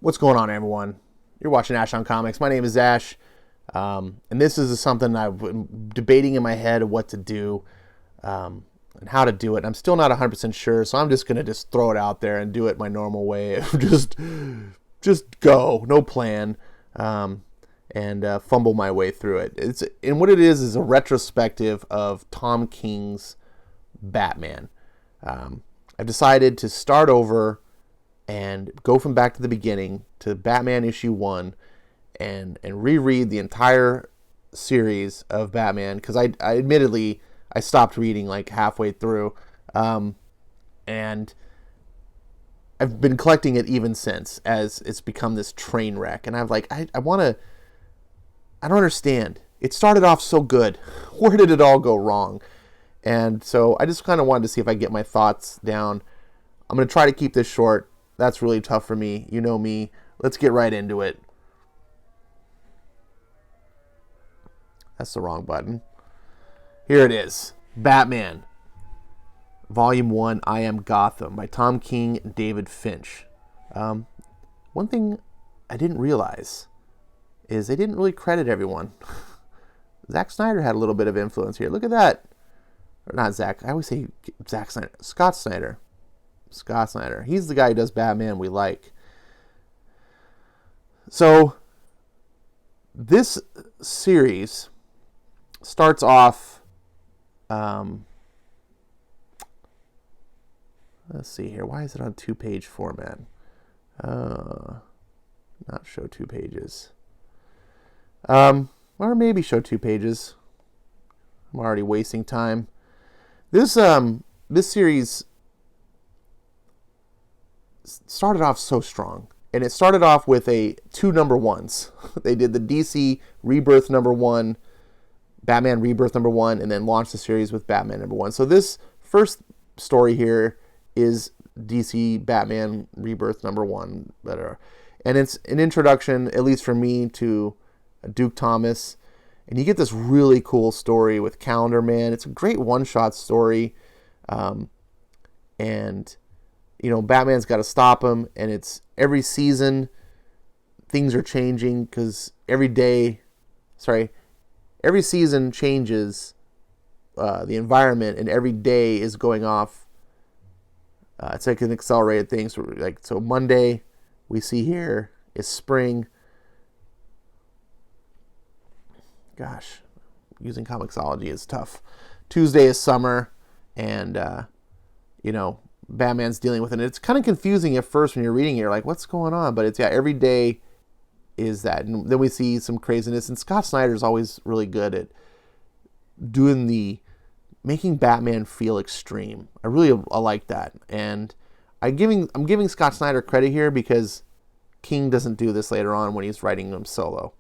What's going on, everyone? You're watching Ash on Comics. My name is Ash, and this is something I've been debating in my head of what to do and how to do it. I'm still not 100% sure, so I'm just going to just throw it out there and do it my normal way. just go, no plan, and fumble my way through it. And what it is a retrospective of Tom King's Batman. I've decided to start over and go from back to the beginning to Batman issue 1 and reread the entire series of Batman, because I admittedly I stopped reading like halfway through, and I've been collecting it even since, as it's become this train wreck. And I don't understand. It started off so good. Where did it all go wrong? And so I just kind of wanted to see if I get my thoughts down. I'm going to try to keep this short. That's really tough for me. You know me. Let's get right into it. That's the wrong button. Here it is. Batman. Volume 1, I Am Gotham, by Tom King and David Finch. One thing I didn't realize is they didn't really credit everyone. Zack Snyder had a little bit of influence here. Look at that. Or not Zack. I always say Zack Snyder. Scott Snyder. He's the guy who does Batman we like. So, this series starts off... let's see here. Why is it on 2-page format? Not show 2 pages. Or maybe show 2 pages. I'm already wasting time. This series started off so strong. And it started off with 2 number 1s. They did the DC Rebirth number 1, Batman Rebirth number 1, and then launched the series with Batman number 1. So this first story here is DC Batman Rebirth number 1. And it's an introduction, at least for me, to Duke Thomas. And you get this really cool story with Calendar Man. It's a great one-shot story. And, you know, Batman's got to stop him. And it's every season, things are changing because every season changes the environment, and every day is going off. It's like an accelerated thing. So Monday, we see here, is spring. Gosh, using Comixology is tough. Tuesday is summer, and, Batman's dealing with it. And it's kind of confusing at first when you're reading it. You're like, what's going on? But every day is that. And then we see some craziness. And Scott Snyder is always really good at making Batman feel extreme. I like that. And I'm giving Scott Snyder credit here because King doesn't do this later on when he's writing them solo.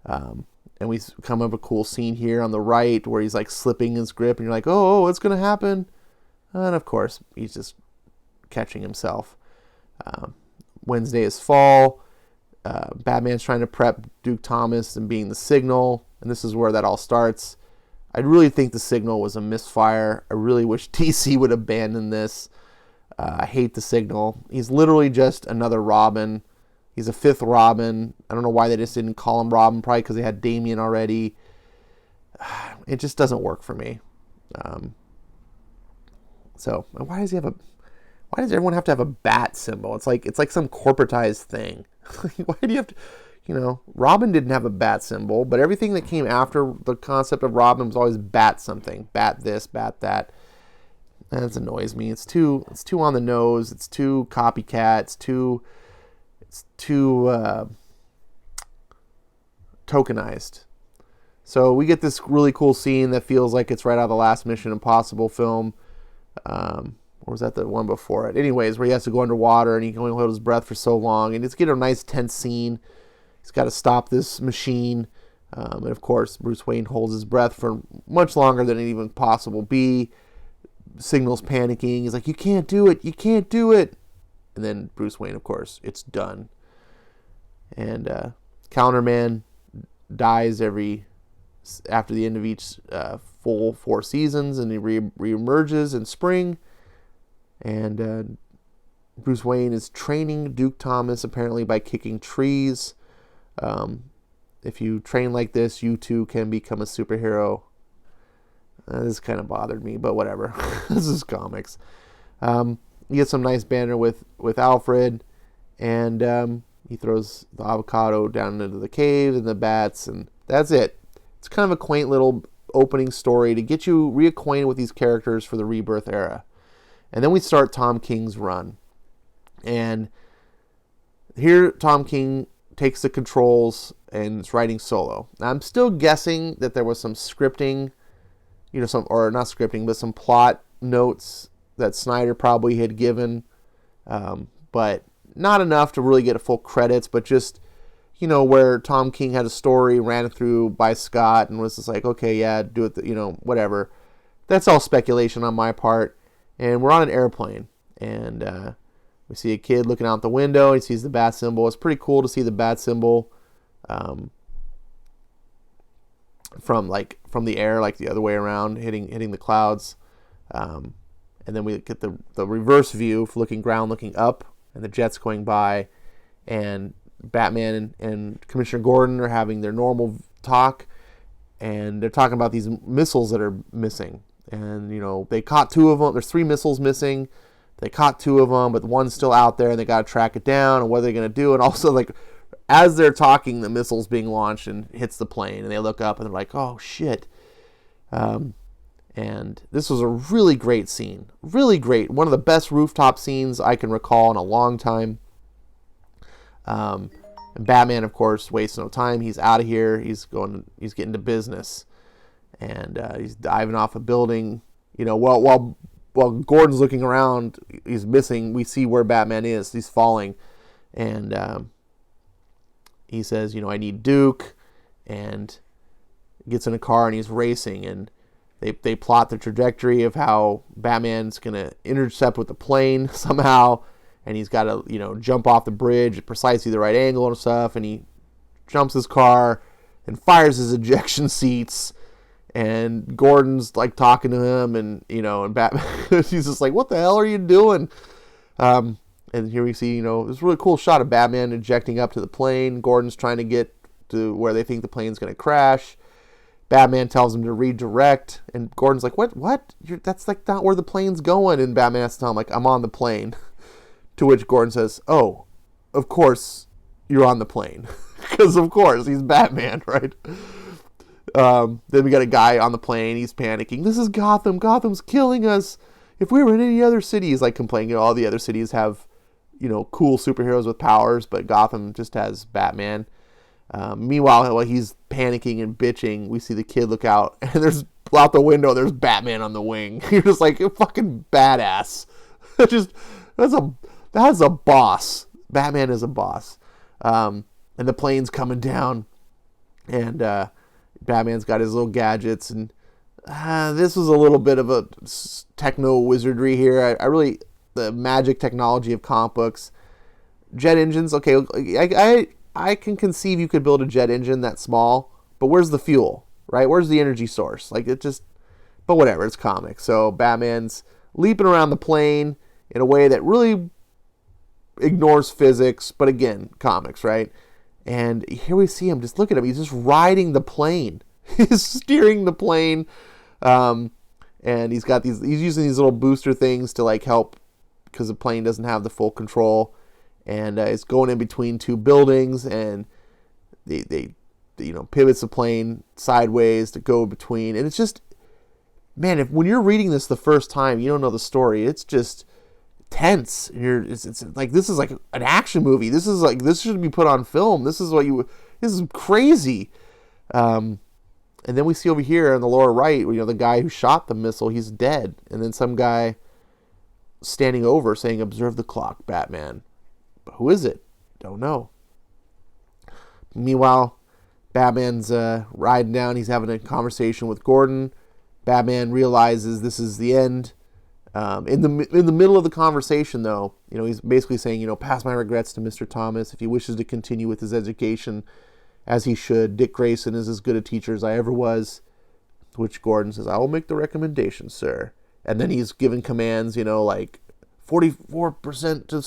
And we come up with a cool scene here on the right where he's like slipping his grip, and you're like, oh, what's going to happen? And of course, he's just catching himself. Wednesday is fall. Batman's trying to prep Duke Thomas and being the Signal, and this is where that all starts. I really think the Signal was a misfire. I really wish DC would abandon this. I hate the Signal. He's literally just another Robin. He's a 5th Robin. I don't know why they just didn't call him Robin, probably because they had Damian already. It just doesn't work for me. So why does everyone have to have a bat symbol? It's like some corporatized thing. Why do you have to, Robin didn't have a bat symbol, but everything that came after the concept of Robin was always bat something. Bat this, bat that. That annoys me. It's too on the nose. It's too copycat. It's too tokenized. So we get this really cool scene that feels like it's right out of the last Mission Impossible film. Or was that the one before it? Anyways, where he has to go underwater and he can only hold his breath for so long. And it's getting a nice tense scene. He's got to stop this machine. And of course, Bruce Wayne holds his breath for much longer than it even possible be. Signal's panicking. He's like, you can't do it. You can't do it. And then Bruce Wayne, of course, it's done. And Calendar Man dies after the end of each full 4 seasons, and he reemerges in spring. And Bruce Wayne is training Duke Thomas apparently by kicking trees. If you train like this, you too can become a superhero. This kind of bothered me, but whatever. This is comics. You get some nice banter with Alfred, and he throws the avocado down into the cave and the bats, and that's it. It's kind of a quaint little opening story to get you reacquainted with these characters for the Rebirth era. And then we start Tom King's run. And here Tom King takes the controls and is writing solo. Now, I'm still guessing that there was some scripting, some plot notes that Snyder probably had given, but not enough to really get a full credits, but just, where Tom King had a story, ran it through by Scott, and was just like, okay, yeah, do it, whatever. That's all speculation on my part. And we're on an airplane, and we see a kid looking out the window. He sees the bat symbol. It's pretty cool to see the bat symbol from the air, like the other way around, hitting the clouds. And then we get the reverse view, looking up, and the jets going by, and Batman and Commissioner Gordon are having their normal talk, and they're talking about these missiles that are missing. And, they caught 2 of them. There's 3 missiles missing. They caught 2 of them, but one's still out there, and they got to track it down, and what are they going to do? And also, as they're talking, the missile's being launched and hits the plane, and they look up, and they're like, oh, shit. And this was a really great scene. Really great. One of the best rooftop scenes I can recall in a long time. And Batman, of course, wastes no time. He's out of here. He's getting to business. And he's diving off a building. While Gordon's looking around, he's missing. We see where Batman is. He's falling. And he says, I need Duke. And gets in a car and he's racing. And they plot the trajectory of how Batman's going to intercept with the plane somehow. And he's got to, jump off the bridge at precisely the right angle and stuff. And he jumps his car and fires his ejection seats. And Gordon's talking to him, and and Batman, he's just like, "What the hell are you doing?" And here we see, this really cool shot of Batman ejecting up to the plane. Gordon's trying to get to where they think the plane's going to crash. Batman tells him to redirect, and Gordon's like, "What? That's not where the plane's going." And Batman has to tell him, "I'm on the plane." To which Gordon says, "Oh, of course you're on the plane," because of course he's Batman, right? Then we got a guy on the plane. He's panicking. This is Gotham. Gotham's killing us. If we were in any other city, he's complaining. All the other cities have, cool superheroes with powers, but Gotham just has Batman. Meanwhile, while he's panicking and bitching, we see the kid look out, and there's out the window. There's Batman on the wing. You're just like, you're fucking badass. That's a boss. Batman is a boss. And the plane's coming down, and Batman's got his little gadgets, and this was a little bit of a techno wizardry here. I really, the magic technology of comic books. Jet engines, okay, I can conceive you could build a jet engine that small, but where's the fuel, right? Where's the energy source? But whatever, it's comics. So Batman's leaping around the plane in a way that really ignores physics, but again, comics, right? And here we see him. Just look at him. He's just riding the plane. He's steering the plane. And he's using these little booster things to help, because the plane doesn't have the full control. And it's going in between 2 buildings, and they pivots the plane sideways to go between. And it's just, man, when you're reading this the first time, you don't know the story. It's just tense. It's like, this is like an action movie. This should be put on film. This is crazy. And then we see over here in the lower right, the guy who shot the missile, he's dead. And then some guy standing over saying, "Observe the clock, Batman." But who is it? Don't know. Meanwhile, Batman's riding down. He's having a conversation with Gordon. Batman realizes this is the end. In the middle of the conversation, though, he's basically saying, pass my regrets to Mr. Thomas if he wishes to continue with his education as he should. Dick Grayson is as good a teacher as I ever was. To which Gordon says, "I will make the recommendation, sir." And then he's giving commands, 44% to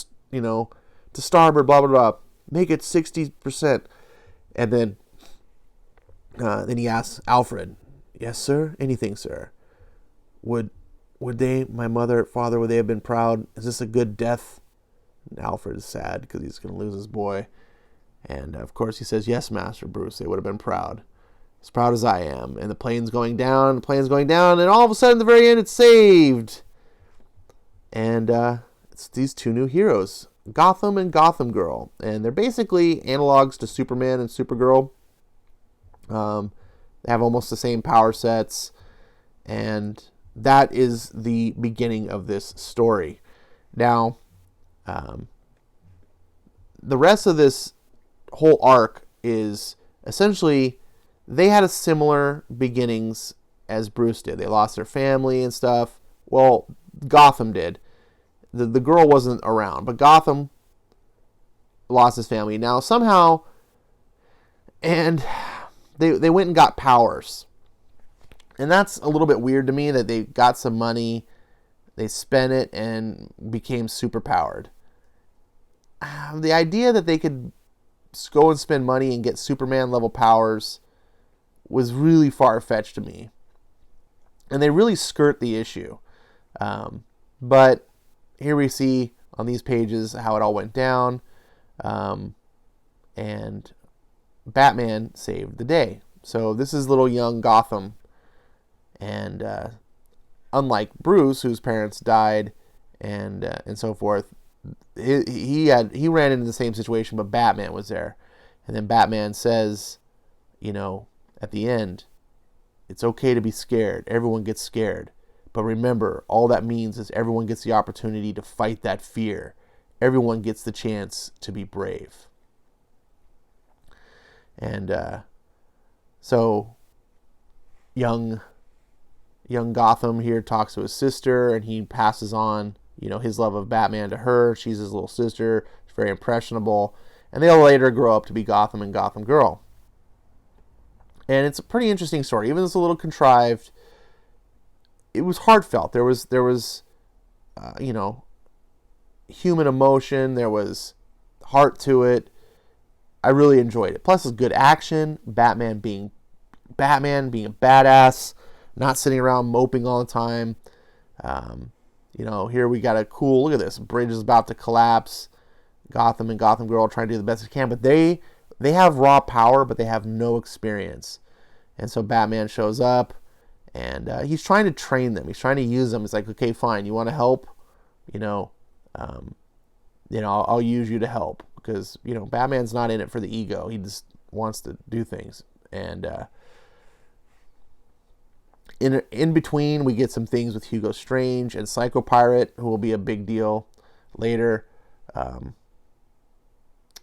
starboard, blah, blah, blah. Make it 60%. And then he asks Alfred, yes, sir? Anything, sir? Would they, my mother, father, would they have been proud? Is this a good death? And Alfred is sad because he's going to lose his boy. And, of course, he says, yes, Master Bruce, they would have been proud. As proud as I am. And the plane's going down, and all of a sudden, at the very end, it's saved. And it's these two new heroes, Gotham and Gotham Girl. And they're basically analogs to Superman and Supergirl. They have almost the same power sets. And that is the beginning of this story. Now, the rest of this whole arc is essentially they had a similar beginnings as Bruce did. They lost their family and stuff. Well, Gotham did. The girl wasn't around, but Gotham lost his family. Now, somehow, and they went and got powers. And that's a little bit weird to me that they got some money, they spent it, and became superpowered. The idea that they could go and spend money and get Superman-level powers was really far-fetched to me. And they really skirt the issue. But here we see on these pages how it all went down. And Batman saved the day. So this is little young Gotham. And unlike Bruce, whose parents died and so forth, he ran into the same situation, but Batman was there. And then Batman says, at the end, it's okay to be scared. Everyone gets scared. But remember, all that means is everyone gets the opportunity to fight that fear. Everyone gets the chance to be brave. And so young Gotham here talks to his sister, and he passes on, his love of Batman to her. She's his little sister. She's very impressionable. And they'll later grow up to be Gotham and Gotham Girl. And it's a pretty interesting story. Even though it's a little contrived, it was heartfelt. There was human emotion. There was heart to it. I really enjoyed it. Plus, it's good action. Batman being a badass, not sitting around moping all the time. Here we got a cool, look at this, bridge is about to collapse. Gotham and Gotham Girl trying to do the best they can, but they have raw power, but they have no experience. And so Batman shows up, and he's trying to train them. He's trying to use them. He's like, okay, fine, you want to help? I'll use you to help. Because, Batman's not in it for the ego. He just wants to do things. And in between, we get some things with Hugo Strange and Psycho Pirate, who will be a big deal later.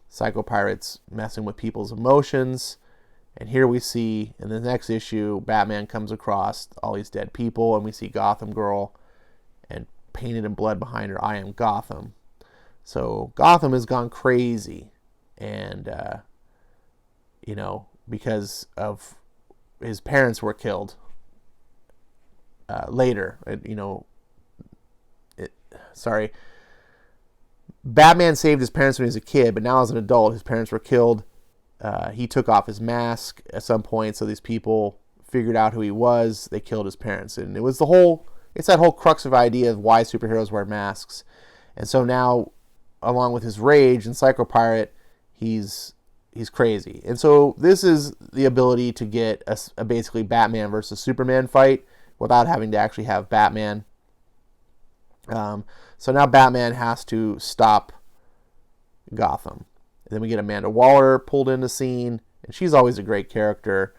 Psycho Pirate's messing with people's emotions. And here we see, in the next issue, Batman comes across all these dead people, and we see Gotham Girl, and painted in blood behind her, I am Gotham. So Gotham has gone crazy, and, because of his parents were killed later. Batman saved his parents when he was a kid, but now as an adult, his parents were killed. He took off his mask at some point, so these people figured out who he was. They killed his parents, and it's that whole crux of idea of why superheroes wear masks. And so now, along with his rage and Psycho Pirate, he's crazy. And so this is the ability to get a basically Batman versus Superman fight without having to actually have Batman. So now Batman has to stop Gotham. And then we get Amanda Waller pulled in the scene, and she's always a great character.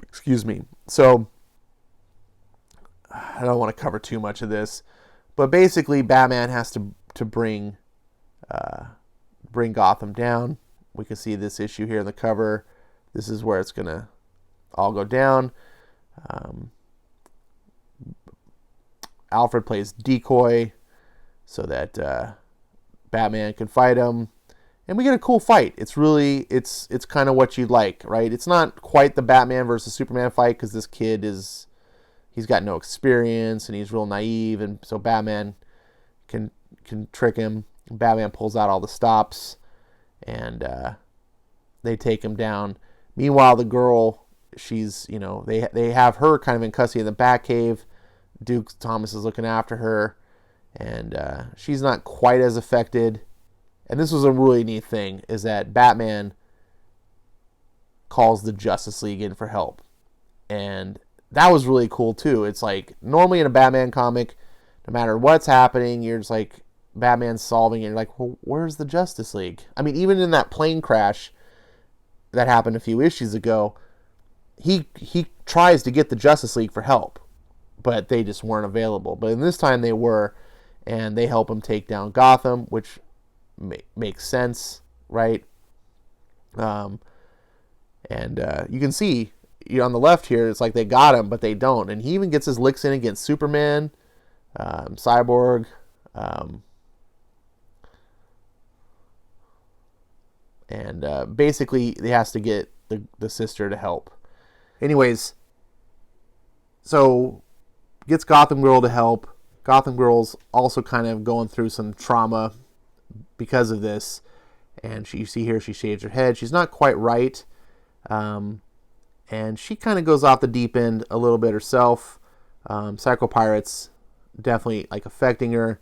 Excuse me. So I don't want to cover too much of this, but basically Batman has to bring Gotham down. We can see this issue here in the cover. This is where it's gonna all go down. Alfred plays decoy so that Batman can fight him, and we get a cool fight. It's kind of what you'd like, right? It's not quite the Batman versus Superman fight because this kid is, he's got no experience and he's real naive, and so Batman can trick him. Batman pulls out all the stops, and they take him down. Meanwhile, the girl, she's, they have her kind of in custody in the Batcave. Duke Thomas is looking after her, and she's not quite as affected. And this was a really neat thing, is that Batman calls the Justice League in for help. And that was really cool too. It's like, normally in a Batman comic, no matter what's happening, you're just like, Batman's solving it. You're like, well, where's the Justice League? I mean, even in that plane crash that happened a few issues ago, he tries to get the Justice League for help, but they just weren't available. But in this time they were, and they help him take down Gotham, which makes sense, right? And you can see on the left here, it's like they got him, but they don't. And he even gets his licks in against Superman, Cyborg, and basically he has to get the sister to help. Anyways, so gets Gotham Girl to help. Gotham Girl's also kind of going through some trauma because of this, and you see here she shaves her head. She's not quite right, and she kind of goes off the deep end a little bit herself. Psycho Pirates definitely like affecting her.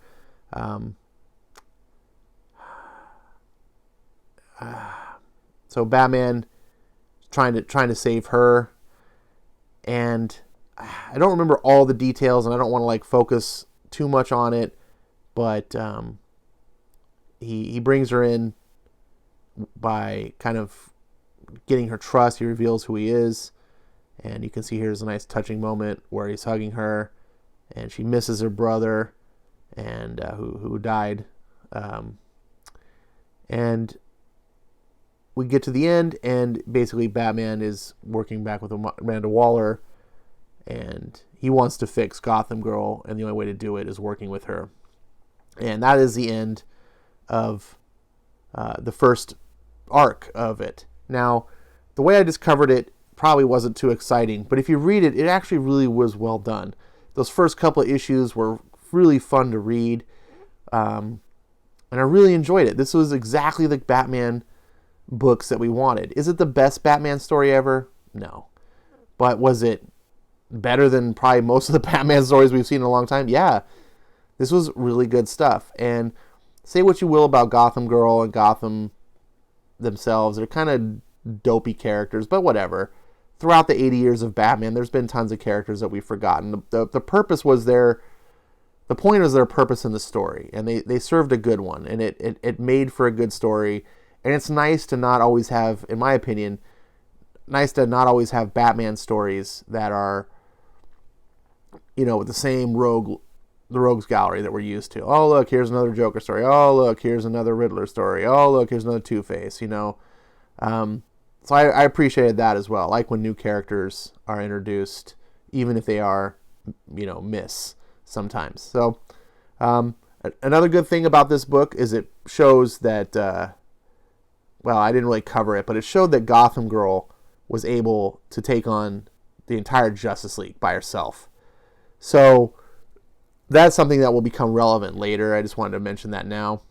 So Batman trying to save her, and I don't remember all the details, and I don't want to like focus too much on it, but he brings her in by kind of getting her trust. He reveals who he is, and you can see here's a nice touching moment where he's hugging her, and she misses her brother, and who died, and we get to the end, and basically Batman is working back with Amanda Waller, and he wants to fix Gotham Girl, and the only way to do it is working with her. And that is the end of the first arc of it. Now, the way I just covered it probably wasn't too exciting, but if you read it, it actually really was well done. Those first couple of issues were really fun to read, and I really enjoyed it. This was exactly the Batman books that we wanted. Is it the best Batman story ever? No. But was it better than probably most of the Batman stories we've seen in a long time? Yeah. This was really good stuff. And say what you will about Gotham Girl and Gotham themselves, they're kind of dopey characters, but whatever. Throughout the 80 years of Batman, there's been tons of characters that we've forgotten. The purpose was the point was their purpose in the story, and they served a good one, and it made for a good story. And it's nice to not always have, in my opinion, Batman stories that are, with the same rogues gallery that we're used to. Oh, look, here's another Joker story. Oh, look, here's another Riddler story. Oh, look, here's another Two-Face, So I appreciated that as well. I like when new characters are introduced, even if they are, miss sometimes. So another good thing about this book is it shows that, I didn't really cover it, but it showed that Gotham Girl was able to take on the entire Justice League by herself. So that's something that will become relevant later. I just wanted to mention that now.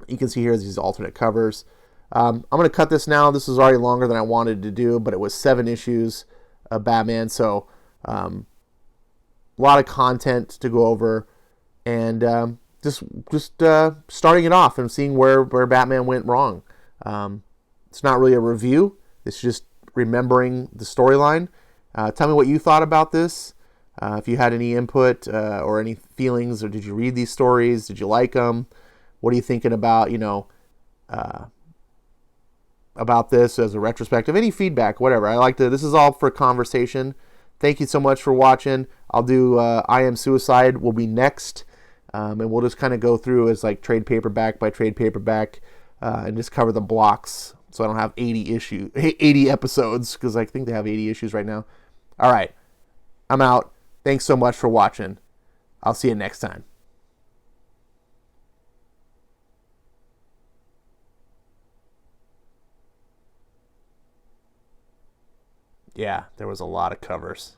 You can see here these alternate covers. I'm going to cut this now. This was already longer than I wanted to do, but it was 7 issues of Batman. So a lot of content to go over, and just starting it off and seeing where Batman went wrong. It's not really a review. It's just remembering the storyline. Tell me what you thought about this. If you had any input or any feelings, or did you read these stories? Did you like them? What are you thinking about, about this as a retrospective? Any feedback, whatever. This is all for conversation. Thank you so much for watching. I'll do I Am Suicide will be next. And we'll just kind of go through as like trade paperback by trade paperback, and just cover the blocks, so I don't have 80 episodes, because I think they have 80 issues right now. All right, I'm out. Thanks so much for watching. I'll see you next time. Yeah, there was a lot of covers.